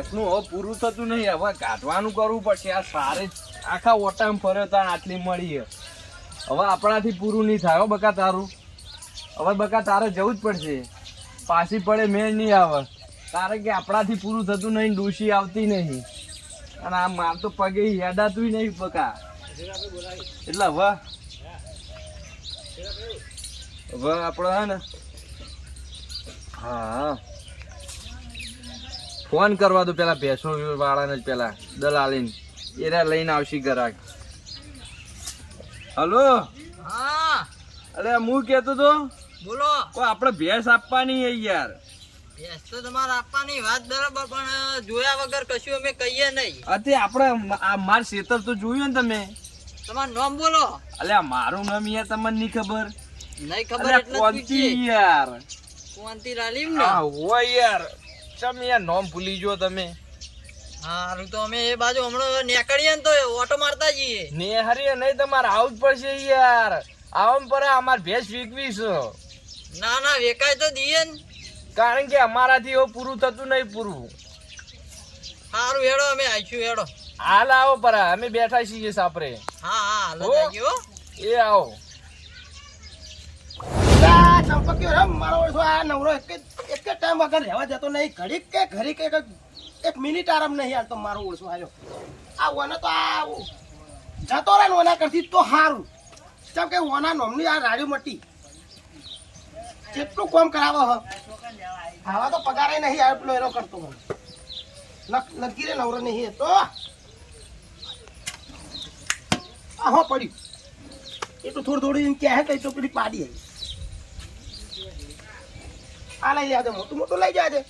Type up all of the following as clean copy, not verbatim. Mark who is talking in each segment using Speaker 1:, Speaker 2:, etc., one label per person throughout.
Speaker 1: ભેંસનું હવે પૂરું થતું નહીં, હવે કાઢવાનું કરવું પડશે. આ સારે આખા ઓટામાં ફર્યો તા આટલી મળી હવે આપણાથી પૂરું નહીં થાય. બકા તારું હવે બકા તારે જવું જ પડશે. પાછી પડે મેળ નહીં આવે, કારણ કે આપણાથી પૂરું થતું નહીં, ડોશી આવતી નહીં, અને આ માર તો પગે હેડાતું નહીં બકા. એટલે હવે આપણે હે ને હા ફોન કરવા દો પેલા ભેંસો વાળાને જ, પેલા દલાલીને એરા લઈને આવશે ગ્રાહક. હલો
Speaker 2: હા
Speaker 1: અરે હું કેતો તો
Speaker 2: બોલો.
Speaker 1: કોઈ આપણે ભેંસ આપવાની હે યાર.
Speaker 2: ભેંસ તો તમારે આપવાની વાત બરાબર, પણ જોયા વગર કશું અમે કહીએ નહીં.
Speaker 1: અતે આપણે આ માર ખેતર તો જોયું ને તમે.
Speaker 2: તમારું નામ બોલો.
Speaker 1: અલ્યા મારું નામ યાર તમને નહીં ખબર?
Speaker 2: નહીં ખબર એટલે
Speaker 1: કોંતી યાર.
Speaker 2: કોંતી રાલીમ ને?
Speaker 1: હા હોય યાર. ચમ યાર નામ ભૂલી ગયો તમે.
Speaker 2: હારું તો અમે એ બાજુ હમણાં નીકળીએ ને તો ઓટો મારતા જઈએ.
Speaker 1: ને હરી નહીં તમારે આવું જ પડશે યાર. આવા પર અમાર ભેંસ વીકવી છે.
Speaker 2: ના ના વેકાય તો દઈએ ને,
Speaker 1: કારણ કે અમારાથી એવું પૂરું થતું નહીં પૂરું.
Speaker 2: સારું હેડો અમે આવીશું હેડો.
Speaker 1: હાલ આવો પર અમે બેઠા છીએ સાપરે.
Speaker 2: હા હા હાલો જાગીઓ.
Speaker 1: એ આવો.
Speaker 3: ચંપકીઓ રમ મારો આ નવરો એક ટાઈમ વગર રહેવા જતો નહીં. ઘડીક કે ઘડીક એક મિનિટ આરામ નહીં હાલતો મારો ઓળસો આવ્યો. આ ઓને તો આ જતો રહે ને ઓના કરતી તો સારું. જેમ કે ઓના નોમની આ રાડી મટી કેટલું કામ કરાવો હ. આવા તો પગારે નહીં આવે પેલો એનો કરતો મને નક્કી રે નવરો નહીં તો આ હો પડ્યું એટલું થોડું થોડું કહે કઈ તો પેલી પાડી આવી. આ લઈ લે મોટું મોટું લઈ જાય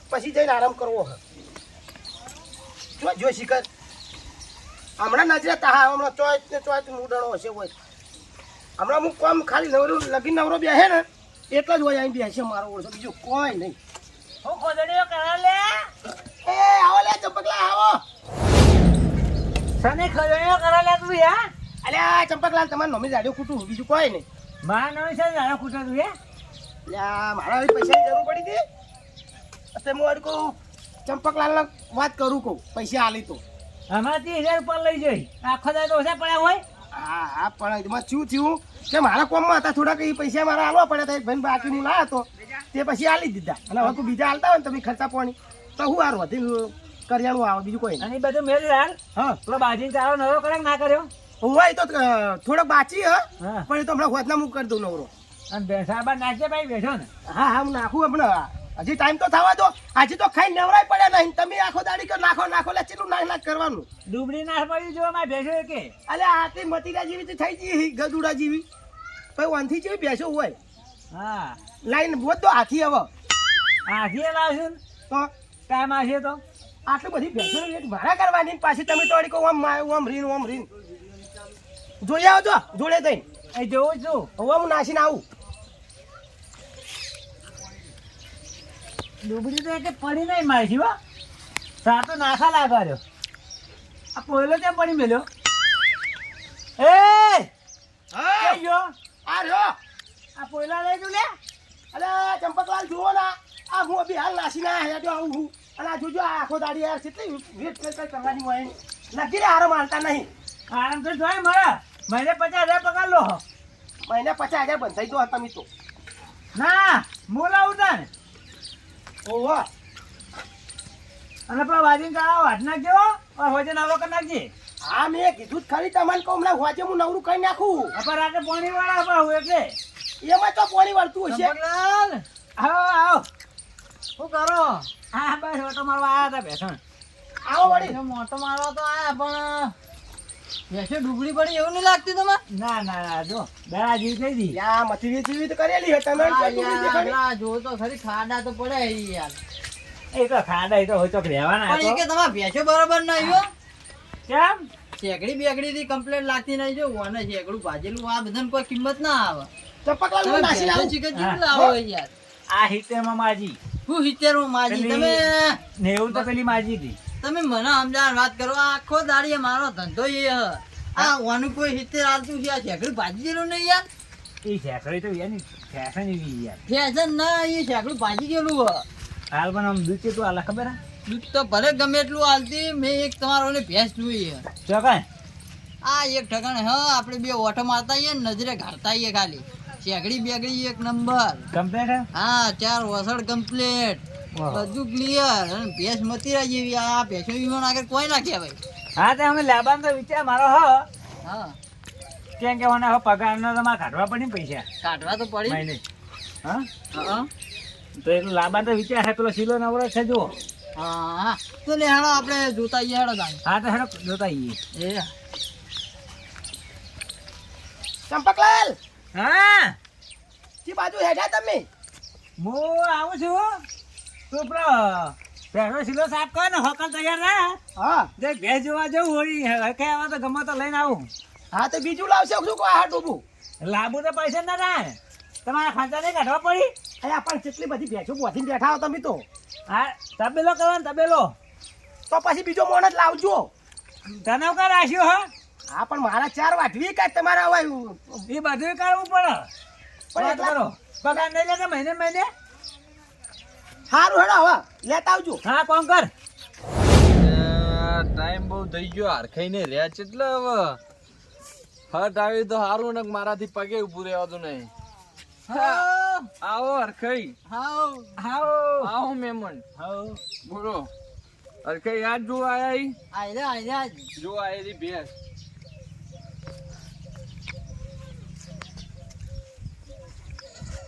Speaker 3: પછી જઈને આરામ કરવો હ. જો શિખર હમણાં નજરે તા હમણાં ચોઈસ ને ચોઈસ મૂડણો હશે હોય. હમણાં હું કોમ ખાલી નવરો લગી નવરો બેસે ને એટલા જ હોય અહીં બેસે મારો ઓળખો, બીજું કોઈ નહીં.
Speaker 2: હું ખોદડીઓ કરા લે.
Speaker 3: એ આવો લે ચંપકલાલ આવો.
Speaker 2: સને ખોદડીઓ કરા લે તું હે?
Speaker 3: અલ્યા ચંપકલાલ તમારે નોમી જાડ્યો ખૂટું બીજું કોઈ નહીં.
Speaker 2: મારા નામ છે જાડો ખૂટા તું હે?
Speaker 3: અલ્યા મારા પૈસાની જરૂર પડી હતી એટલે હું અડ કહું ચંપકલાલને વાત કરું કહું પૈસા આલી તો
Speaker 2: આમાંથી 1000 રૂપિયા લઈ જઈ આખો દાડો ઓછા પડ્યા હોય.
Speaker 3: હા હા પણ એમાં શું થયું કે મારા કોમમાં હતા થોડાક એ પૈસા મારા આલવા પડ્યા હતા. એક ભાઈ બાકી હું લાવ્યો હતો તે પછી આલી દીધા. અને હવે તું બીજા હાલતા હોય ને તમે ખર્ચા પાણી તો હું હારું હતી કરિયાણું આવે બીજું કોઈ નહીં.
Speaker 2: અને બધું મેળ હાલ.
Speaker 3: હા
Speaker 2: પેલો બાજીને ચારો નવો કરે ના કર્યો?
Speaker 3: હોય તો થોડોક બાચી
Speaker 2: હા.
Speaker 3: પણ એ તો હમણાં હોતના હું કરી દઉં નવરો.
Speaker 2: અને ભેંસાબા નાખજે ભાઈ બેઠો ને.
Speaker 3: હા હા હું નાખું હમણાં હજી ટાઈમ તો થવા દો. આજે તો ખાઈ નવરાય પડ્યા નહીં. તમે આખો દાડી કે નાખો નાખો લે ચેટલું નાખ કરવાનું.
Speaker 2: ડુબળી ના પડી જો મારે ભેંસો કે
Speaker 3: અલે આટલી મતીરા જેવી તો થઈ ગઈ ગદુડા જેવી પછી વનથી જેવી બેસો હોય
Speaker 2: હા
Speaker 3: લાઈન બોધ તો હાથી હવે
Speaker 2: આખી લાવશું
Speaker 3: તો
Speaker 2: ટાઈમ આવશે તો
Speaker 3: આટલી બધી બેસો ભાડા કરવાની પાછી તમે તો અડી કહો ઓમ રીન જોઈ આવજો જોડે થઈને
Speaker 2: એ જોઉં છું.
Speaker 3: હવે હું નાસીને આવું.
Speaker 2: ડુબળી તો એટલે પડી નહીં મારી હો. સાતો નાખા લાગાડ્યો. આ પોયલો ત્યાં પડી મેલ્યો. એ
Speaker 3: હા
Speaker 2: કઈ ગયો?
Speaker 3: આ રહ્યો.
Speaker 2: આ પોયલા લઈ તું લે.
Speaker 3: અલે ચંપકલાલ જુઓ ને આ હું બી હાલ નાસીને આવ્યા આવું હું. અને આ જોજો આ આખો દાડી યાર કેટલી વેટ કઈ કરવાની હોય નક્કી રે આરામ હાલતા નહીં.
Speaker 2: આરામ તો જોઈ મળે. મહિને 50,000 પગાર લો.
Speaker 3: મહિને 50,000 બંધાઈ દો તમે તો.
Speaker 2: ના મોલા ઉતા ને.
Speaker 3: ઓહો
Speaker 2: અને પેલા વાજીને ચાળો હાથ નાખજો. હોજે નવો કરી નાખજે.
Speaker 3: હા મેં કીધું જ ખરી તમને કહું હમણાં હોજે હું નવરું કરી નાખું.
Speaker 2: અપા રાતે પાણી વાળા અપા હું એટલે
Speaker 3: એમાં તો પાણી વાળતું હશે.
Speaker 2: ચંપકલાલ આવો આવો. શું કરો? હા બસ ઓટો મારવા આવ્યા હતા ભેંસણ.
Speaker 3: આવો વળી.
Speaker 2: મોટો મારવા તો આયા પણ ભેંસો ડુબળી પડી એવું નહીં લાગતું તમે? ના ના ના જો દડા જેવી થઈ દી.
Speaker 3: યા મથીરી જેવી તો કરેલી હે તમે
Speaker 2: જો તો ખરી ખાડા તો પડે યાર. એ તો ખાડા એ તો હોય તો રહેવાના. પણ કે તમારા ભેંસો બરોબર નહીં હો. કેમ? શેકડી બેકડી થી કમ્પ્લેટ લાગતી નહીં. જો ઓને શેકડું ભાજેલું આ બધાને કોઈ કિંમત ના આવે.
Speaker 3: ચંપકલાલ હું નાસી આવું.
Speaker 2: લાવો યાર. આ 70 માં માજી. હું 70 માં માજી? તમે 90 તો પેલી માજી હતી. તમે મને સમજાણ વાત કરો. આખો દાડી મારો ધંધો એ આ ઓનું કોઈ 70 આવતું છે. આ શેકડું ભાજી ગયેલું નહીં યાર. એ શેકડી તો યાર ફેશન એવી યાર. ફેશન ના એ શેકડું ભાજી ગયેલું હાલ પણ આમ દૂધ તો આલા ખબર હે દૂધ તો ભલે ગમે એટલું હાલતી, મેં એક તમારો ભેંસ જોઈ છે.
Speaker 4: ચોકાય
Speaker 2: આ એક ઠકાણે હા આપણે બે ઓઠો મારતા આવીએ ને નજરે ઘાડતા આવીએ ખાલી શેગડી બેગડી એક નંબર.
Speaker 4: કમ્પ્લીટ.
Speaker 2: હા 4 વસડ કમ્પ્લીટ, બધું ક્લિયર. અને ભેંસ મતીરા જેવી. આ ભેંસો વિમાન આગળ કોઈ ના કહેવાય.
Speaker 4: હા તે અમે લાબાન તો વિચાર મારો
Speaker 2: હા
Speaker 4: કેમ કે મને હવે પગારનો તો મારે કાઢવા પડી ને પૈસા
Speaker 2: કાઢવા તો પડી.
Speaker 4: મહિને. હા
Speaker 2: હા
Speaker 4: તો એટલું લાબાન તો વિચાર છે પેલો સિલો નવરો છે જુઓ.
Speaker 2: હા તો લે હેડો આપણે જોતા આવીએ હેડો તાણ.
Speaker 4: હા તો હેડો જોતા આવીએ.
Speaker 2: એ
Speaker 3: ચંપકલાલ
Speaker 4: હા
Speaker 3: જી બાજુ હેડ્યા તમે?
Speaker 4: હું આવું છું. તું પેલો પહેલો સિલો સાફ કર ને હોકલ તૈયાર રહે.
Speaker 3: હા
Speaker 4: જે ભેંસ જોવા જવું હોય કે આવા તો ગમે તો લઈને આવું.
Speaker 3: હા તો બીજું લાવશે શું કોઈ આ ડૂબું?
Speaker 4: લાંબુ તો પૈસા ના થાય. તમારા ખાંચા નહીં કાઢવા પડી.
Speaker 3: અહીંયા પણ કેટલી બધી ભેંસો બોધીને બેઠા હો તમે તો.
Speaker 4: હા તબેલો કરવાનો તબેલો.
Speaker 3: તો પછી બીજો મોણ જ લાવજો.
Speaker 4: તને કા રાખ્યો હા.
Speaker 3: હા પણ મારા 4 વાટવી કાંઈ તમારા હવે
Speaker 4: એ બધું કરવું પડે.
Speaker 3: પણ
Speaker 4: વાત
Speaker 3: એટલા-
Speaker 4: કરો પગાર નહીં લેતા મહિને મહિને.
Speaker 3: સારું હેડો હવે લેતા આવજો.
Speaker 4: હા કોણ કર.
Speaker 1: ટાઈમ બહુ થઈ ગયો હરખાઈને રહ્યા છે એટલે હવે હટ આવી તો સારું ને મારાથી પગે ઉભું રહેવાતું નહીં. આવો હરખાઈ.
Speaker 2: હાઉ
Speaker 4: હાઓ
Speaker 1: આવો મહેમાન.
Speaker 4: હાઓ
Speaker 1: બોલો હરખાઈ યાદ જો આયા ઈ?
Speaker 2: આયરા
Speaker 1: જો આયેલી ભેંસ.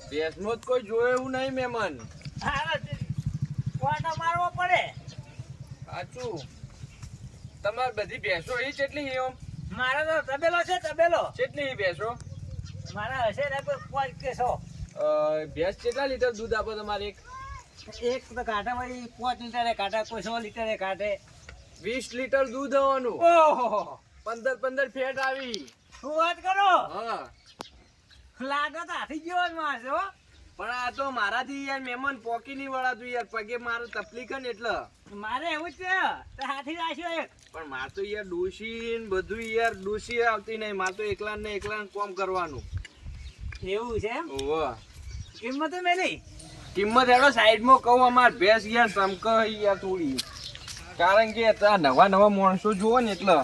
Speaker 1: ભેંસમાં જ કોઈ જોયે એવું નહીં મહેમાન.
Speaker 4: કોટા મારવો પડે.
Speaker 1: સાચું. તમારે બધી ભેંસો એ કેટલી છે એમ?
Speaker 4: મારા તો તબેલો છે તબેલો.
Speaker 1: કેટલી ભેંસો?
Speaker 4: મારા હશે ને પણ 5 કે 100.
Speaker 1: ભેંસ કેટલા લીટર દૂધ આપે તમારે?
Speaker 4: એક તો કાંટા વળી 5 લીટરે કાંટા, કોઈ 100 લીટરે કાઢે.
Speaker 1: 20 લીટર દૂધ આવવાનું.
Speaker 4: ઓહો
Speaker 1: 15 ફેટ આવી.
Speaker 4: શું વાત કરો.
Speaker 1: હા
Speaker 4: લાગે તો હાથી જેવો જ માણસ હો.
Speaker 1: પણ આ તો મારાથી યાર મહેમાન પોકી નહીં વળાતું યાર, પગે મારે તકલીફ ને એટલે.
Speaker 4: મારે એવું જ છે તો હાથી રાખ્યો એક.
Speaker 1: પણ માર તો યાર ડોશી ને બધું યાર ડોશી આવતી નહીં, માર તો એકલા ને એકલા કામ કરવાનું.
Speaker 4: એવું છે એમ.
Speaker 1: ઓહ
Speaker 4: કિંમત મેલી.
Speaker 1: કિંમત હેડો સાઈડમાં કહું, અમાર ભેંસ યાર સમક યાર થોડી, કારણ કે આ નવા નવા માણસો જુઓ ને એટલે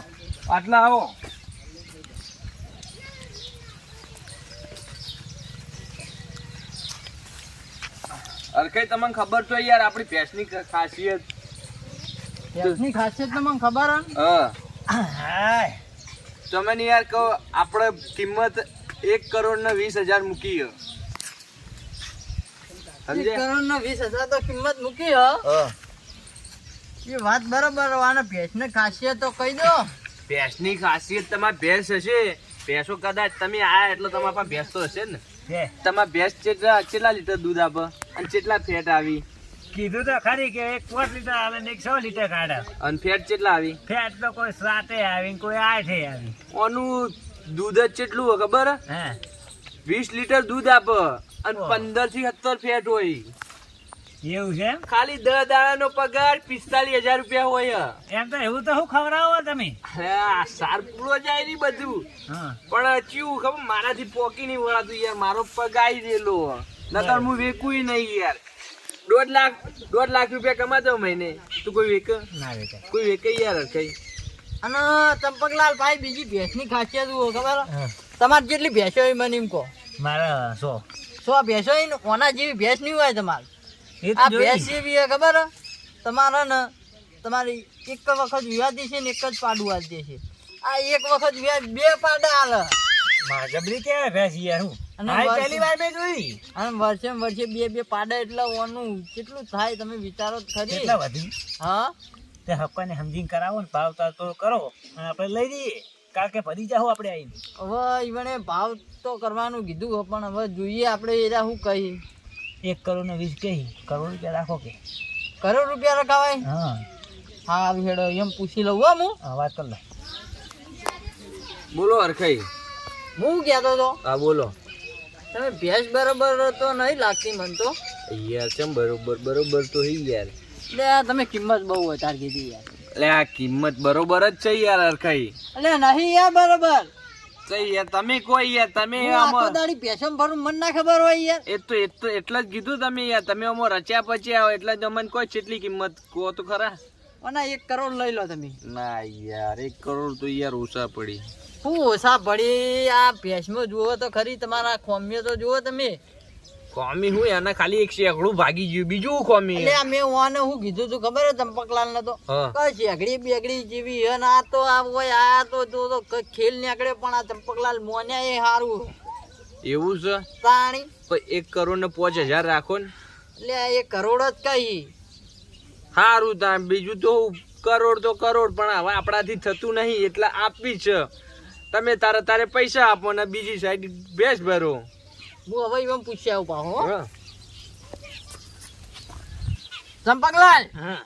Speaker 1: આટલા આવો. અરખાઈ તમને ખબર તો યાર આપણી ભેંસની ખાસિયત.
Speaker 2: ભેંસની ખાસિયત તો મને ખબર હે.
Speaker 4: હાય
Speaker 1: તમે ને યાર કહો આપણે કિંમત 1,20,00,000 મૂકી હે.
Speaker 2: 1
Speaker 1: સમજે?
Speaker 2: કરોડ ને 20,000 તો કિંમત મૂકી હ. એ વાત બરાબર. આને ભેંસને ખાસિયત તો કહી દો.
Speaker 1: ભેંસની ખાસિયત તમારી ભેંસ હશે. ભેંસો કદાચ તમે આયા એટલે તમારા પાસે ભેંસ તો હશે ને.
Speaker 4: છે.
Speaker 1: તમારી ભેંસ કેટલા લીટર દૂધ આપે અને કેટલા ફેટ આવી?
Speaker 4: કીધું તો ખરી કે એક 5 લીટર આવે ને એક 100 લીટર કાઢે.
Speaker 1: અને ફેટ કેટલા આવી?
Speaker 4: ફેટ તો કોઈ 7 આવી ને કોઈ 8 આવી.
Speaker 1: ઓનું દૂધ જ કેટલું હોય ખબર હે?
Speaker 4: હા
Speaker 1: 20 લીટર દૂધ આપે અને 15 થી 17 ફેટ હોય.
Speaker 4: એવું છે એમ.
Speaker 1: ખાલી 10 દાડાનો પગાર 45,000 રૂપિયા હોય.
Speaker 4: એમ તો એવું તો શું ખવડાવો તમે.
Speaker 1: હા સાર પૂરો જાય નહીં બધું.
Speaker 4: હા
Speaker 1: પણ ચીવું ખબર મારાથી પોકી નહીં વળાતું યાર, મારો પગ આવી રહેલો નકર હું વેકુય નહીં યાર. 1.5 લાખ રૂપિયા કમાતો મહિને, તું કોઈ વેક?
Speaker 4: ના વેચાય.
Speaker 1: કોઈ વેકે યાર કઈ?
Speaker 2: અને ચંપકલાલ ભાઈ બીજી ભેંસની ખાસિયત શું ખબર હે?
Speaker 4: હા.
Speaker 2: તમારે જેટલી ભેંસો હોય મને એમ કહો.
Speaker 4: મારા 100.
Speaker 2: 100 ભેંસો હોય ને ઓના જેવી ભેંસ નહીં હોય તમારે.
Speaker 4: એ તો
Speaker 2: આ
Speaker 4: જોઈ.
Speaker 2: ભેંસ એવી હે ખબર હે? તમારે ને તમારી એક વખત વિવાહ દેશે ને એક જ પાડું આલ દેશે. આ એક વખત વિવાહ 2 પાડા હાલે.
Speaker 4: જબરી કેવાય ભેંસ યાર. હું
Speaker 2: અને
Speaker 4: હાય
Speaker 2: વર્ષે-
Speaker 4: પહેલી વાર મેં જોઈ.
Speaker 2: અને વર્ષે ને વર્ષે 2 પાડા એટલે ઓનું કેટલું થાય તમે વિચારો તો ખરી.
Speaker 4: કેટલા વધી
Speaker 2: હા
Speaker 4: તે હપ્પાને સમજીને કરાવો ને ભાવ તાર તો કરો અને આપણે લઈ લઈએ, કારણ કે ફરી જાઓ આપણે આવીને.
Speaker 2: હવે ઈવણે ભાવ તો કરવાનું કીધું હો, પણ હવે જોઈએ આપણે એરા શું કહી.
Speaker 4: 1,20,00,000 કહી, કરોડ રૂપિયા રાખો કે.
Speaker 2: કરોડ રૂપિયા રખાવાય.
Speaker 4: હા
Speaker 2: હા આવી હેડો એમ પૂછી લઉં હો હું.
Speaker 4: હા વાત કર લે.
Speaker 1: બોલો હરખાઈ.
Speaker 2: હું કહેતો તો
Speaker 1: હા બોલો.
Speaker 2: તમે ભેંસ બરાબર તો નહીં લાગતી મને તો.
Speaker 1: યાર કેમ બરોબર તો હી યાર.
Speaker 2: એટલે આ તમે કિંમત બહુ વધારે કીધી યાર.
Speaker 1: એટલે આ કિંમત બરોબર જ છે યાર હરખાઈ.
Speaker 2: એટલે નહીં યાર બરાબર.
Speaker 1: તો યાર તમે કોઈ યાર તમે
Speaker 2: હું આખો
Speaker 1: આમાં
Speaker 2: દાડી પેશમ ભરું મન ના ખબર હોય યાર.
Speaker 1: એ તો એટલે જ કીધું તમે યાર તમે આમાં રચ્યા પચ્યા હોય એટલે જ અમને કોઈ કેટલી કિંમત કહો તો ખરા.
Speaker 2: અને 1 કરોડ લઈ લો તમે.
Speaker 1: ના યાર 1 કરોડ તો યાર ઓછા પડી.
Speaker 2: હું ઓછા પડી આ ભેંસમાં જુઓ તો ખરી, તમારા ખોમિયો તો જુઓ તમે.
Speaker 1: કોમી હું એના ખાલી 1 શેકડું ભાગી ગયું બીજું કોમી.
Speaker 2: એટલે આ મેં ઓને હું કીધું તું ખબર હે ચંપકલાલ ને તો
Speaker 1: હા.
Speaker 2: કઈ શેકડી બેગડી જેવી હે ને આ તો આ હોય આ તો ખેલ નીકળે પણ આ ચંપકલાલ મોન્યા એ સારું
Speaker 1: એવું છે
Speaker 2: તાણી.
Speaker 1: પણ 1 કરોડ ને 5000 રાખો ને
Speaker 2: એટલે આ 1 કરોડ જ કઈ
Speaker 1: સારું તા બીજું તો કરોડ તો કરોડ પણ હવે આપણાથી થતું નહીં એટલે આપવી છે. તમે તારે પૈસા આપો ને બીજી સાઈડ ભેંસ ભરો.
Speaker 2: હું હવે એમ પૂછી આવું પાહો.
Speaker 1: હા.
Speaker 2: ચંપકલાલ
Speaker 4: હા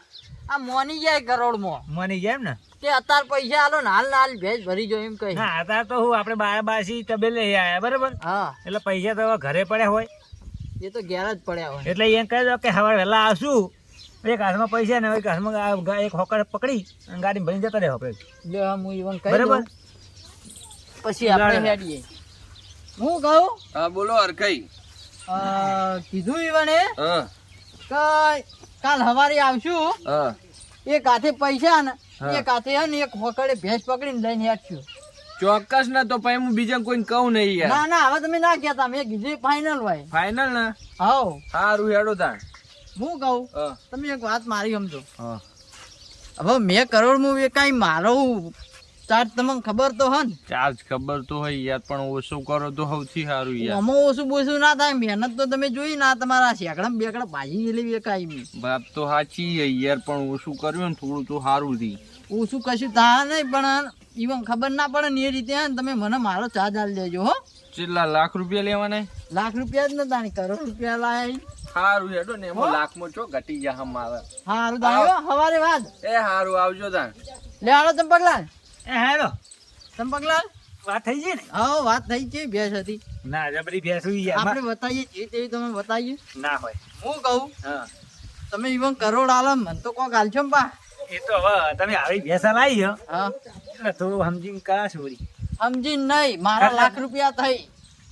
Speaker 2: આ મોની જાય કરોડ માં
Speaker 4: મની જેમ ને
Speaker 2: તે અત્યારે પૈસા આલો ને હાલ ને હાલ ભેંસ ભરી જો એમ કઈ.
Speaker 4: ના અત્યારે તો હું આપણે બાસી તબેલે આયા બરાબર,
Speaker 2: હા
Speaker 4: એટલે પૈસા તો હવે ઘરે પડ્યા હોય
Speaker 2: એ તો ઘેર જ પડ્યા હોય.
Speaker 4: એટલે એમ કહી દો કે સવારે વહેલા આવશું, એક હાથમાં પૈસા ને એક હાથમાં એક હોકર પકડી અને ગાડી ભરીને જતા રહે આપણે.
Speaker 2: લે હું ઈવન કહી
Speaker 4: બરાબર.
Speaker 2: દઉં પછી આપણે હેડીએ. હું કહું
Speaker 1: હા બોલો હરખાઈ.
Speaker 2: કીધું ઈવને
Speaker 1: હા
Speaker 2: કે કાલ હવારે આવશું,
Speaker 1: હા
Speaker 2: એક હાથે પૈસા ને
Speaker 1: હા.
Speaker 2: એક હાથે હે ને એક હોકડે ભેંસ પકડીને લઈને હેડશું.
Speaker 1: ચોક્કસ ના તો પછી હું બીજા કોઈને કહું નહીં યાર.
Speaker 2: ના ના હવે તમે ના કહેતા, મેં કીધું ફાઇનલ હોય.
Speaker 1: ફાઇનલ ને
Speaker 2: હાઉ
Speaker 1: સારું હેડો તાણ.
Speaker 2: હું કહું
Speaker 1: હા
Speaker 2: તમે એક વાત મારી સમજો.
Speaker 1: હા
Speaker 2: હવે મેં કરોડ માં વેકાઈ મારો ચાર્જ તમને ખબર તો હે ને.
Speaker 1: ચાર્જ ખબર તો હોય યાર પણ ઓછું કરો તો સૌથી સારું યાર.
Speaker 2: આમાં ઓછું બોછું ના થાય, મહેનત તો તમે જોઈ ના તમારા શેકડા બેકડા ભાજી ગયેલી વેકાઈ મેં.
Speaker 1: વાત તો સાચી છે યાર પણ ઓછું કર્યું ને થોડું તો સારું થી.
Speaker 2: ઓછું કશું થાય નહીં પણ ઈવન ખબર ના પડે ને એ રીતે હે ને તમે મને મારો ચાર્જ આલી દેજો હો.
Speaker 1: કેટલા લાખ રૂપિયા લેવાના?
Speaker 2: લાખ રૂપિયા જ નતા ને કરોડ રૂપિયા લાયા.
Speaker 1: સારું હેડો ને એમાં લાખમાં ચો ઘટી જા મારે.
Speaker 2: હારું દાયો હવારે વાત.
Speaker 1: એ સારું આવજો તાણ.
Speaker 2: લે હાલો ચંપકલાલ.
Speaker 4: એ હેલો
Speaker 2: ચંપકલાલ
Speaker 4: વાત થઈ ગઈ ને?
Speaker 2: હા વાત થઈ છે ભેંસ હતી
Speaker 4: ના જબરી ભેંસું યાર
Speaker 2: આપણે બતાવીએ જે તેવી તમે બતાવીએ.
Speaker 4: ના હોય.
Speaker 2: હું કહું
Speaker 1: હા
Speaker 2: તમે ઈવન કરોડ આલો મને તો કોક આલશો ને પા.
Speaker 4: એ તો હવે તમે આવી ભેંસા લાવી હો
Speaker 2: હા
Speaker 4: એટલે થોડું સમજીને કરા છોરી
Speaker 2: સમજીને નહીં મારા લાખ રૂપિયા થઈ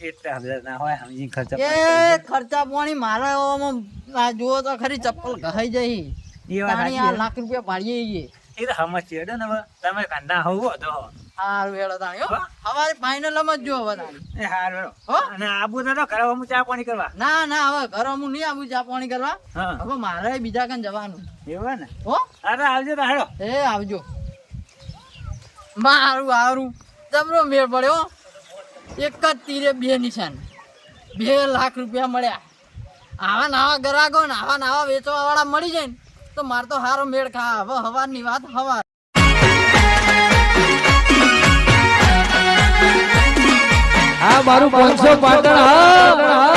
Speaker 4: એટલા બધા ના હોય સમજીને ખર્ચા
Speaker 2: એ ખર્ચા પાણી મારા આમાં આ જુઓ તો ખરી ચપ્પલ ઘસાઈ જઈ.
Speaker 4: એ વાત
Speaker 2: તાણી
Speaker 4: સાચી
Speaker 2: આ લાખ રૂપિયા ભાડીએ ઈએ.
Speaker 4: એ તો સમજ છે ને હવે તમે કાંદા હોવો તો
Speaker 2: હારું હેડો તાણી હો. હવારે ફાઇનલ જ જો હવે તાણી.
Speaker 4: એ હારું
Speaker 2: હો?
Speaker 4: અને આબુ તો ઘરે હું ચા પાણી કરવા.
Speaker 2: ના ના હવે ઘરે હું નહીં આવું ચા પાણી કરવા.
Speaker 4: હા
Speaker 2: હવે મારે બીજા કાન જવાનું
Speaker 4: એવું ને?
Speaker 2: હો.
Speaker 4: અરે આવજો તો હાલો.
Speaker 2: એ આવજો. મારું હારું જબરો મેળ પડ્યો. એક જ તીરે 2 નિશાન. 2 લાખ રૂપિયા મળ્યા. આવા નવા ગ્રાહકો ને આવા નવા વેચવા વાળા મળી જાય ને તો મારે તો સારો મેળ ખા. હવે હવારની વાત હવાર.
Speaker 5: આ મારું 500 પાટણ હા